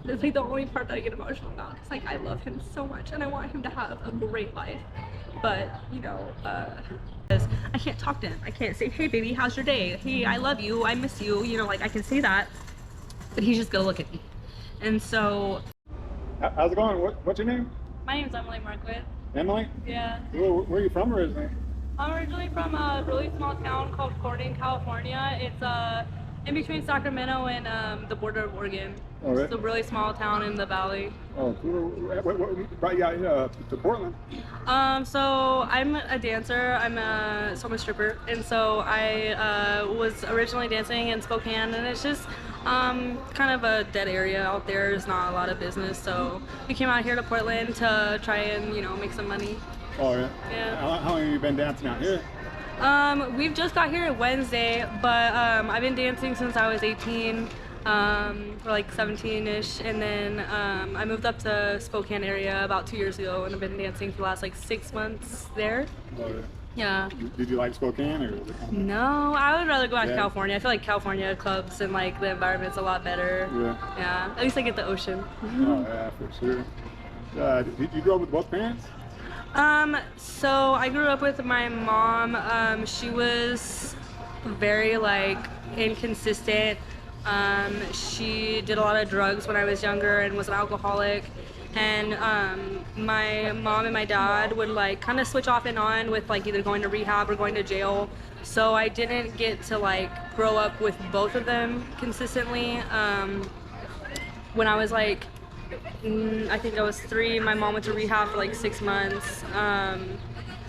It's like the only part that I get emotional about. It's like I love him so much and I want him to have a great life. But, you know, I can't talk to him. I can't say, hey baby, how's your day? Hey, I love you, I miss you. You know, like I can say that, but he's just gonna look at me. And so. How's it going? What's your name? My name's Emily Marquette. Emily? Yeah. Where are you from originally? I'm originally from a really small town called Corning, California. It's in between Sacramento and the border of Oregon. Oh, really? It's a really small town in the valley. Oh, cool. What brought you out to Portland? So I'm a dancer. I'm a stripper, and so I was originally dancing in Spokane, and it's just kind of a dead area out there. There's not a lot of business, so we came out here to Portland to try and, you know, make some money. Oh, yeah? Yeah. How long have you been dancing out here? We've just got here Wednesday, but I've been dancing since I was 18, or like 17-ish, and then I moved up to Spokane area about 2 years ago, and I've been dancing for the last like 6 months there. Oh, yeah. Yeah. Did you like Spokane, or was it kind of... No, I would rather go out to California. I feel like California clubs and like the environment's a lot better. Yeah. Yeah. At least I get the ocean. Oh, yeah, for sure. Did you grow up with both parents? So I grew up with my mom. She was very like inconsistent. She did a lot of drugs when I was younger and was an alcoholic. And my mom and my dad would like kind of switch off and on with like either going to rehab or going to jail. So I didn't get to like grow up with both of them consistently. When I was like, I think I was 3, my mom went to rehab for like 6 months.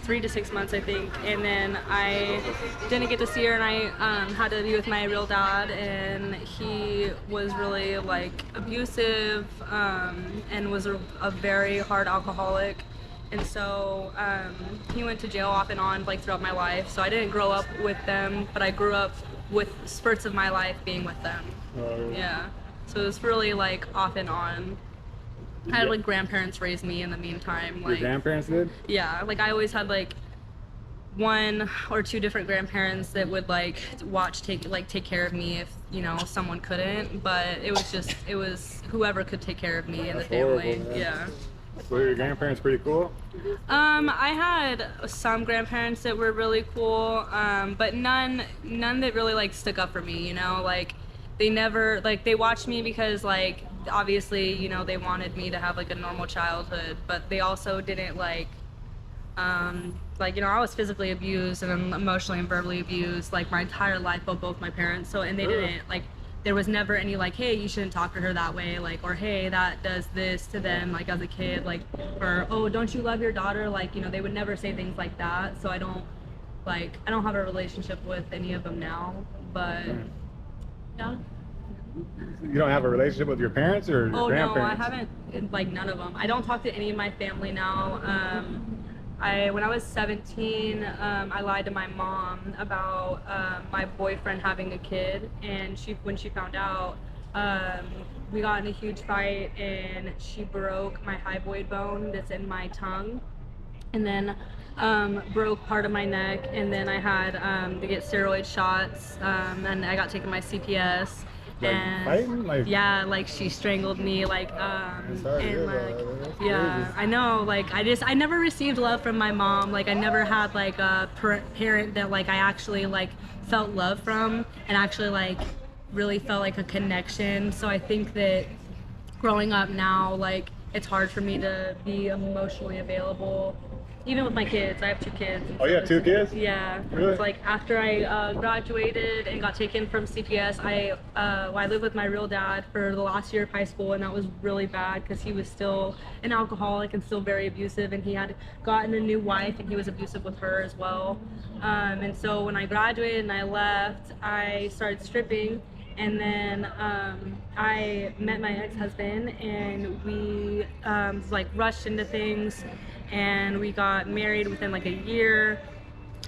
3 to 6 months, I think, and then I didn't get to see her, and I had to be with my real dad, and he was really like abusive and was a very hard alcoholic, and so he went to jail off and on like throughout my life. So I didn't grow up with them, but I grew up with spurts of my life being with them. Yeah, so it was really like off and on. I had like grandparents raise me in the meantime. Your grandparents did? Yeah, like I always had like 1 or 2 different grandparents that would like take care of me if, you know, someone couldn't. But it was whoever could take care of me in the family. Horrible, yeah. Were your grandparents pretty cool? I had some grandparents that were really cool, but none that really like stuck up for me, you know, like they never, like they watched me because like obviously, you know, they wanted me to have like a normal childhood, but they also didn't like, you know, I was physically abused and emotionally and verbally abused like my entire life by both my parents. So, and they didn't like, there was never any like, hey, you shouldn't talk to her that way, like, or hey, that does this to them, like as a kid, like, or oh, don't you love your daughter? Like, you know, they would never say things like that. So I don't have a relationship with any of them now, but yeah. You don't have a relationship with your parents or your grandparents? No, I haven't, like none of them. I don't talk to any of my family now. When I was 17, I lied to my mom about my boyfriend having a kid, and when she found out, we got in a huge fight, and she broke my hypoid bone that's in my tongue, and then broke part of my neck, and then I had to get steroid shots, and I got taken my CPS. Like and fighting? Like, yeah, like she strangled me, like and like yeah, crazy. I know, like I never received love from my mom. Like I never had like a parent that like I actually like felt love from and actually like really felt like a connection. So I think that growing up now, like it's hard for me to be emotionally available. Even with my kids, I have 2 kids. Oh, you have 2 kids? Yeah. Really? It's like after I graduated and got taken from CPS, I lived with my real dad for the last year of high school, and that was really bad because he was still an alcoholic and still very abusive, and he had gotten a new wife and he was abusive with her as well. And so when I graduated and I left, I started stripping. And then I met my ex-husband, and we like rushed into things, and we got married within like a year.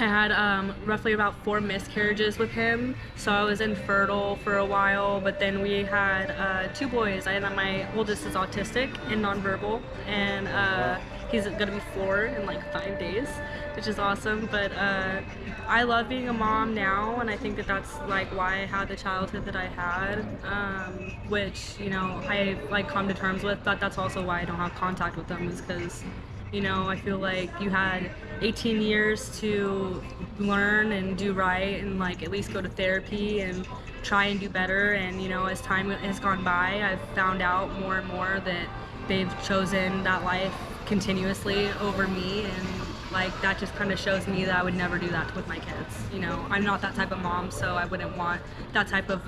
I had roughly about 4 miscarriages with him, so I was infertile for a while. But then we had 2 boys. My oldest is autistic and nonverbal, and He's gonna be 4 in like 5 days, which is awesome. But I love being a mom now, and I think that that's like why I had the childhood that I had, which, you know, I like come to terms with. But that's also why I don't have contact with them, is because, you know, I feel like you had 18 years to learn and do right, and like at least go to therapy and try and do better. And, you know, as time has gone by, I've found out more and more that they've chosen that life continuously over me, and like that just kind of shows me that I would never do that with my kids. You know, I'm not that type of mom, so I wouldn't want that type of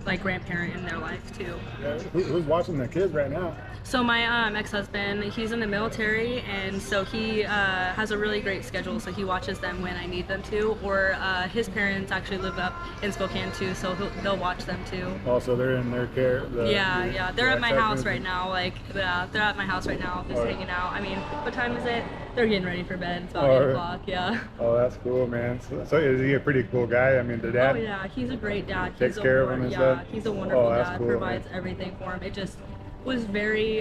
like grandparent in their life too. Yeah, who's watching the kids right now? So my ex-husband, he's in the military, and so he has a really great schedule. So he watches them when I need them to, or his parents actually live up in Spokane too, so they'll watch them too. Oh, so they're in their care. Yeah, they're at my house right now. Like, yeah, they're at my house right now, just hanging out. I mean, what time is it? They're getting ready for bed. It's about 8 o'clock. Yeah. Oh, that's cool, man. So is he a pretty cool guy? I mean, the dad. Oh yeah, he's a great dad. Takes care of him and stuff. He's a wonderful dad. Cool, provides everything for him. It just was very,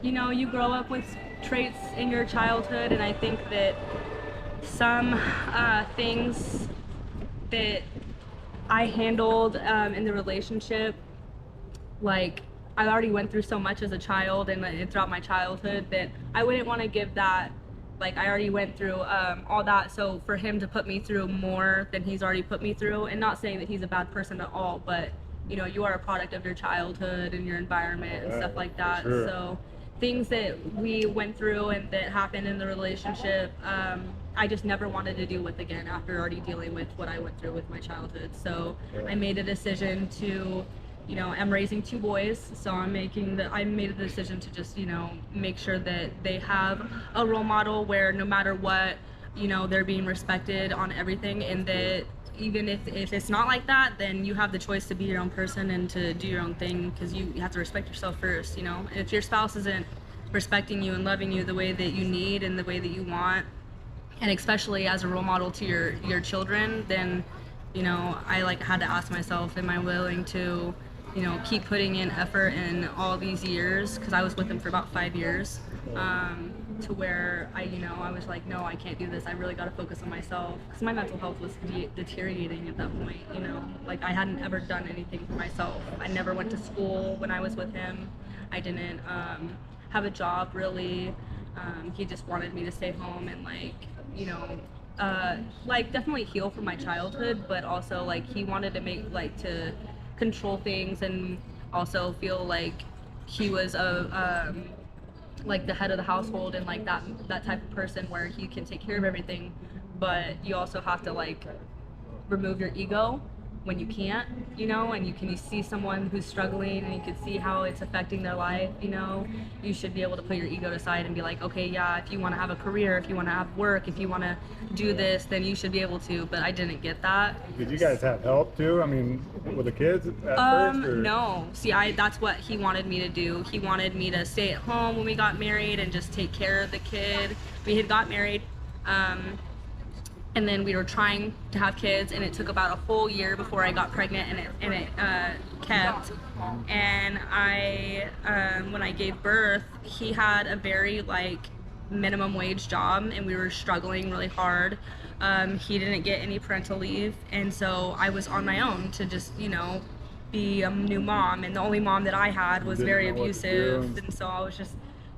you know, you grow up with traits in your childhood, and I think that some things that I handled in the relationship, like I already went through so much as a child and throughout my childhood, that I wouldn't want to give that. Like, I already went through all that, so for him to put me through more than he's already put me through, and not saying that he's a bad person at all, but you know, you are a product of your childhood and your environment and stuff like that. Sure. So things that we went through and that happened in the relationship, I just never wanted to deal with again after already dealing with what I went through with my childhood. So I made a decision to, you know, I'm raising 2 boys, so I made a decision to just, you know, make sure that they have a role model where no matter what, you know, they're being respected on everything, and that even if it's not like that, then you have the choice to be your own person and to do your own thing, because you have to respect yourself first, you know. If your spouse isn't respecting you and loving you the way that you need and the way that you want, and especially as a role model to your children, then, you know, I like had to ask myself, am I willing to, you know, keep putting in effort in all these years, because I was with him for about 5 years, to where I was like, no, I can't do this. I really got to focus on myself, because my mental health was deteriorating at that point. You know, like I hadn't ever done anything for myself. I never went to school when I was with him. I didn't have a job really. He just wanted me to stay home and like, you know, like definitely heal from my childhood, but also like he wanted to control things and also feel like he was like the head of the household and like that type of person where he can take care of everything, but you also have to like remove your ego when you can't, you know, and you see someone who's struggling and you can see how it's affecting their life, you know, you should be able to put your ego aside and be like, okay, yeah, if you want to have a career, if you want to have work, if you want to do this, then you should be able to. But I didn't get that. Did you guys have help too? I mean, with the kids at first? Or? No. See, that's what he wanted me to do. He wanted me to stay at home when we got married and just take care of the kid. We had got married, and then we were trying to have kids, and it took about a whole year before I got pregnant, and it kept. And when I gave birth, he had a very like minimum wage job, and we were struggling really hard. He didn't get any parental leave, and so I was on my own to just, you know, be a new mom, and the only mom that I had was very abusive, and so I was just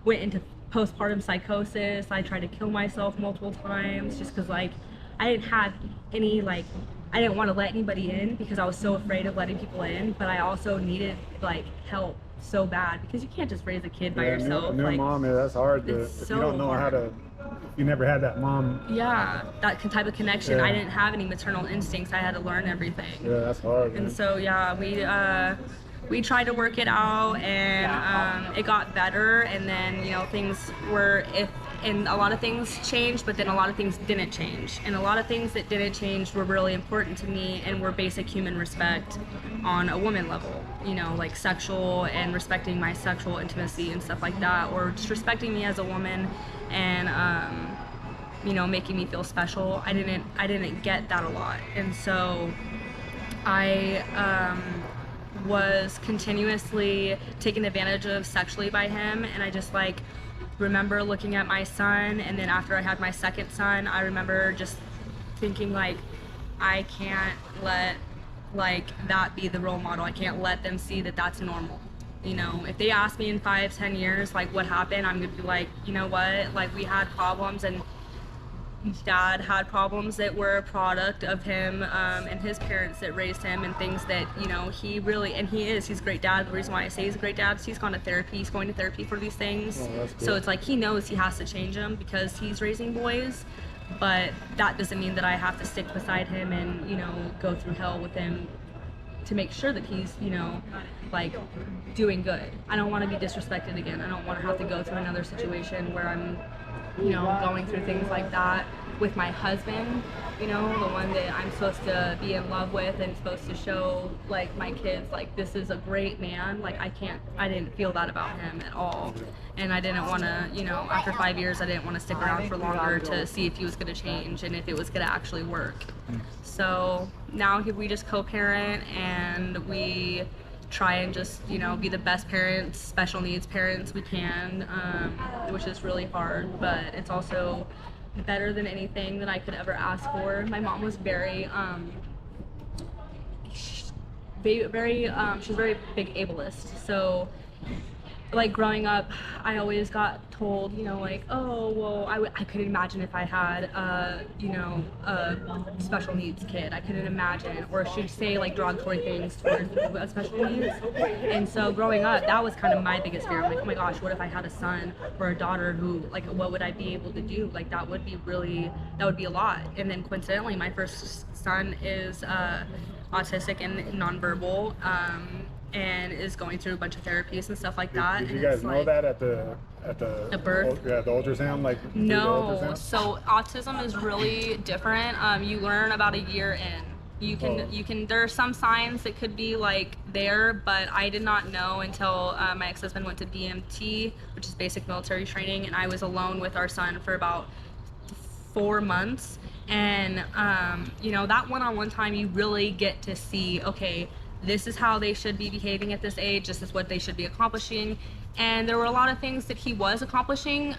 went into postpartum psychosis. I tried to kill myself multiple times just because like I didn't have any, like, I didn't want to let anybody in because I was so afraid of letting people in, but I also needed like help so bad, because you can't just raise a kid by yourself. New like, mom, that's hard to, if you don't know how to, you never had that mom. Yeah, that type of connection. I didn't have any maternal instincts. I had to learn everything. Yeah, that's hard. And so we tried to work it out, and it got better, and then, you know, things were, and a lot of things changed, but then a lot of things didn't change. And a lot of things that didn't change were really important to me and were basic human respect on a woman level, you know, like sexual and respecting my sexual intimacy and stuff like that, or just respecting me as a woman and, you know, making me feel special. I didn't get that a lot. And so I was continuously taken advantage of sexually by him, and I just like remember looking at my son, and then after I had my second son, I remember just thinking like, I can't let like that be the role model. I can't let them see that that's normal. You know, if they ask me in 5-10 years like what happened, I'm gonna be like, you know what, like we had problems, and dad had problems that were a product of him and his parents that raised him, and things that, you know, he really, and he's a great dad. The reason why I say he's a great dad is he's gone to therapy, he's going to therapy for these things. Oh, that's So good. it's like he knows he has to change them because he's raising boys, but that doesn't mean that I have to stick beside him and, you know, go through hell with him to make sure that he's, you know, like doing good. I don't want to be disrespected again. I don't want to have to go through another situation where I'm, you know, going through things like that with my husband, you know, the one that I'm supposed to be in love with and supposed to show like my kids like this is a great man. Like I didn't feel that about him at all, and I didn't want to, you know, after 5 years I didn't want to stick around for longer to see if he was going to change and if it was going to actually work. So now we just co-parent, and we try and just, you know, be the best parents, special needs parents we can, which is really hard, but it's also better than anything that I could ever ask for. My mom was very she's very big ableist. So like growing up, I always got told, you know, like, oh, well, I couldn't imagine if I had, you know, a special needs kid. I couldn't imagine, or she'd say like derogatory things towards people with special needs. And so growing up, that was kind of my biggest fear. I'm like, oh my gosh, what if I had a son or a daughter who, like, what would I be able to do? Like, that would be a lot. And then coincidentally, my first son is autistic and nonverbal. And is going through a bunch of therapies and stuff like that. Did you and guys it's know like, that at the birth? Yeah, the ultrasound, like through the No. ultrasound? So autism is really different. You learn about a year in. You can. There are some signs that could be like there, but I did not know until my ex-husband went to BMT, which is basic military training, and I was alone with our son for about 4 months. And you know, that one-on-one time, you really get to see, okay, this is how they should be behaving at this age, this is what they should be accomplishing. And there were a lot of things that he was accomplishing,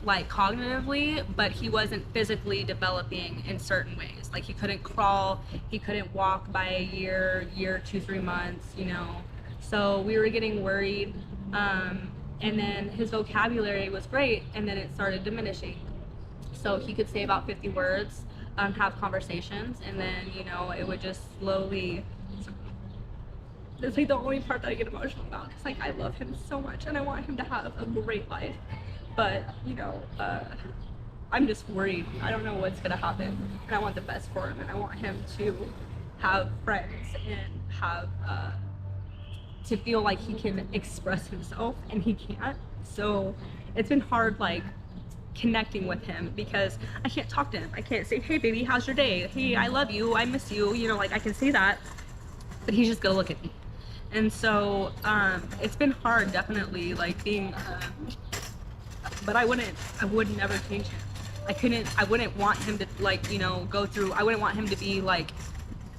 like cognitively, but he wasn't physically developing in certain ways. Like he couldn't crawl, he couldn't walk by a year, 2-3 months, you know. So we were getting worried, and then his vocabulary was great, and then it started diminishing. So he could say about 50 words, have conversations, and then, you know, it would just slowly. It's like the only part that I get emotional about. It's like I love him so much and I want him to have a great life, but you know, I'm just worried. I don't know what's gonna happen, and I want the best for him, and I want him to have friends and have to feel like he can express himself, and he can't. So it's been hard, like connecting with him, because I can't talk to him. I can't say, hey baby, how's your day? Hey, I love you, I miss you, you know, like I can say that, but he's just gonna look at me. And so it's been hard, definitely, like being but I would never change him. I wouldn't want him to, like, you know, I wouldn't want him to be like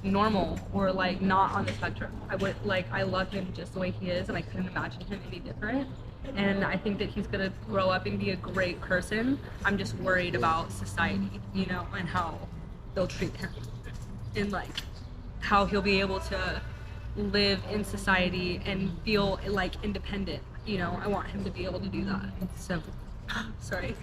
normal or like not on the spectrum. I love him just the way he is, and I couldn't imagine him any different. And I think that he's gonna grow up and be a great person. I'm just worried about society, you know, and how they'll treat him, and like how he'll be able to live in society and feel like independent. You know, I want him to be able to do that. So sorry.